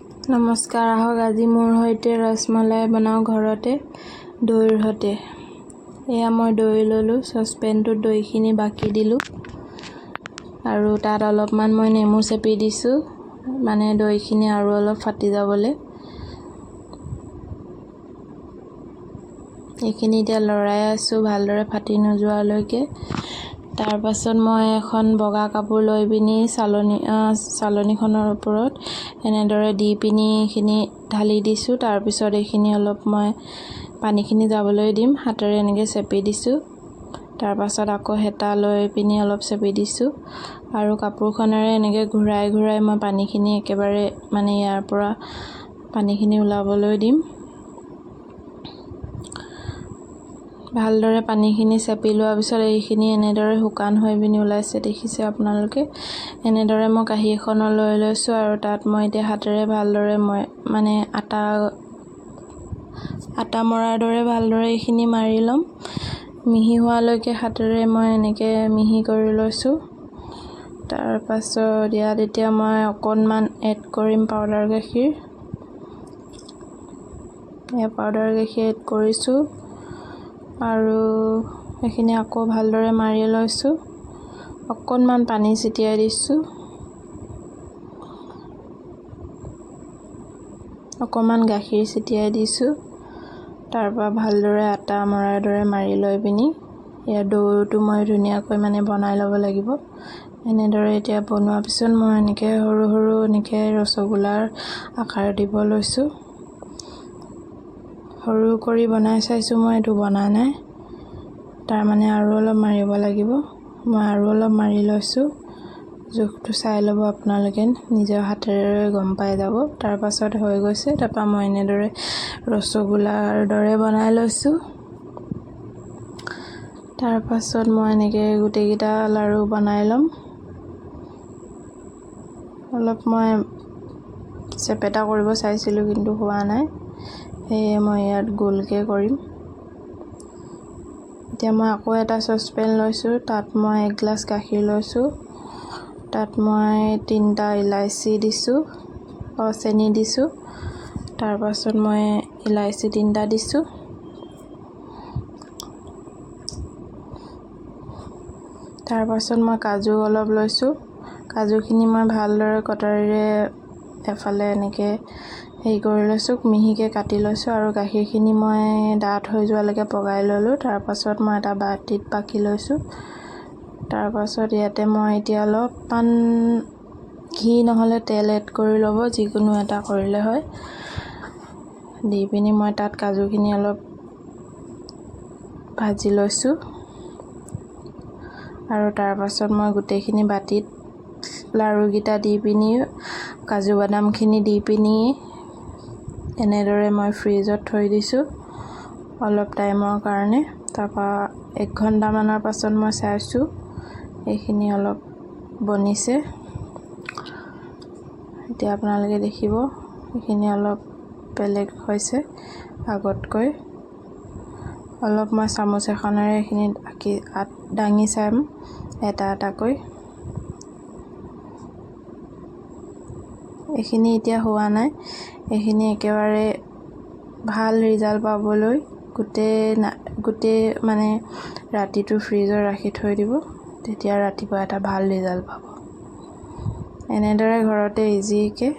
নমস্কাৰ, আহক আজি মোৰ সৈতে ৰসমলাই বনাওঁ ঘৰতে দৈৰ সৈতে। এয়া মই দৈ ল'লোঁ, চচপেনটোত দৈখিনি বাকি দিলোঁ আৰু তাত অলপমান মই নেমু চেপি দিছোঁ, মানে দৈখিনি আৰু অলপ ফাটি যাবলৈ। এইখিনি এতিয়া লৰাই আছোঁ ভালদৰে ফাটি নোযোৱালৈকে। তাৰ পাছত মই এখন বগা কাপোৰ লৈ পিনি চালনীখনৰ ওপৰত এনেদৰে দি পিনি এইখিনি ঢালি দিছোঁ। তাৰপিছত এইখিনি অলপ মই পানীখিনি যাবলৈ দিম, হাতেৰে এনেকৈ চেপি দিছোঁ। তাৰ পাছত আকৌ হেতা লৈ পিনি অলপ চেপি দিছোঁ আৰু কাপোৰখনেৰে এনেকৈ ঘূৰাই ঘূৰাই মই পানীখিনি একেবাৰে মানে ইয়াৰ পৰা পানীখিনি ওলাবলৈ দিম। ভালদৰে পানীখিনি চেপি লোৱাৰ পিছত এইখিনি এনেদৰে শুকান হৈ পিনি ওলাইছে, দেখিছে আপোনালোকে। এনেদৰে মই কাঁহী এখনত লৈ লৈছোঁ আৰু তাত মই এতিয়া হাতেৰে ভালদৰে মই মানে আটা মৰাৰ দৰে ভালদৰে এইখিনি মাৰি ল'ম। মিহি হোৱালৈকে হাতেৰে মই এনেকৈ মিহি কৰি লৈছোঁ। তাৰ পাছত ইয়াত এতিয়া মই অকণমান এড কৰিম পাউডাৰ গাখীৰ। এয়া পাউডাৰ গাখীৰ এড কৰিছোঁ আৰু এইখিনি আকৌ ভালদৰে মাৰি লৈছোঁ। অকণমান পানী ছটিয়াই দিছোঁ, অকণমান গাখীৰ ছটিয়াই দিছোঁ। তাৰ পৰা ভালদৰে আটা মৰাৰ দৰে মাৰি লৈ পিনি ইয়াৰ দৈটো মই ধুনীয়াকৈ মানে বনাই ল'ব লাগিব। এনেদৰে এতিয়া বনোৱাৰ পিছত মই এনেকৈ সৰু সৰু এনেকৈ ৰসগোল্লাৰ আকাৰ দিব লৈছোঁ। সৰু কৰি বনাই চাইছোঁ, মই এইটো বনা নাই, তাৰমানে আৰু অলপ মাৰিব লাগিব। মই আৰু অলপ মাৰি লৈছোঁ, জোখটো চাই ল'ব আপোনালোকে, নিজৰ হাতেৰে গম পাই যাব। তাৰ পাছত হৈ গৈছে। তাৰপৰা মই এনেদৰে ৰসগোল্লাৰ দৰে বনাই লৈছোঁ। তাৰ পাছত মই এনেকৈ গোটেইকেইটা লাড়ু বনাই ল'ম। অলপ মই চেপেটা কৰিব চাইছিলোঁ কিন্তু হোৱা নাই, সেয়ে মই ইয়াত গোলকৈ কৰিম। এতিয়া মই আকৌ এটা চচপেন লৈছোঁ, তাত মই 1 গিলাচ গাখীৰ লৈছোঁ। তাত মই 3টা ইলাচি দিছোঁ, চেনি দিছোঁ। তাৰ পাছত মই ইলাচি 3টা দিছোঁ। তাৰ পাছত মই কাজু অলপ লৈছোঁ। কাজুখিনি মই ভালদৰে কটাৰীৰে এফালে এনেকৈ হেৰি কৰি লৈছোঁ, মিহিকৈ কাটি লৈছোঁ আৰু গাখীৰখিনি মই ডাঠ হৈ যোৱালৈকে পগাই ল'লোঁ। তাৰ পাছত মই এটা বাতিত বাকি লৈছোঁ। তাৰ পাছত ইয়াতে মই এতিয়া অলপমান ঘি নহ'লে তেল এড কৰি ল'ব, যিকোনো এটা কৰিলে হয়। দি পিনি মই তাত কাজুখিনি অলপ ভাজি লৈছোঁ আৰু তাৰ পাছত মই গোটেইখিনি বাতিত লাড়ুকেইটা দি পিনি কাজু বাদামখিনি দি পিনি এনেদৰে মই ফ্ৰিজত থৈ দিছোঁ অলপ টাইমৰ কাৰণে। তাৰপৰা 1 ঘণ্টামানৰ পাছত মই চাইছোঁ, এইখিনি অলপ বনিছে। এতিয়া আপোনালোকে দেখিব এইখিনি অলপ বেলেগ হৈছে আগতকৈ। অলপ মই চামুচ এখনেৰে এইখিনি দাঙি চাম এটা এটাকৈ। এইখিনি এতিয়া হোৱা নাই, এইখিনি একেবাৰে ভাল ৰিজাল্ট পাবলৈ গোটেই মানে ৰাতিটো ফ্ৰিজত ৰাখি থৈ দিব, তেতিয়া ৰাতিপুৱা এটা ভাল ৰিজাল্ট পাব। এনেদৰে ঘৰতে ইজিকৈ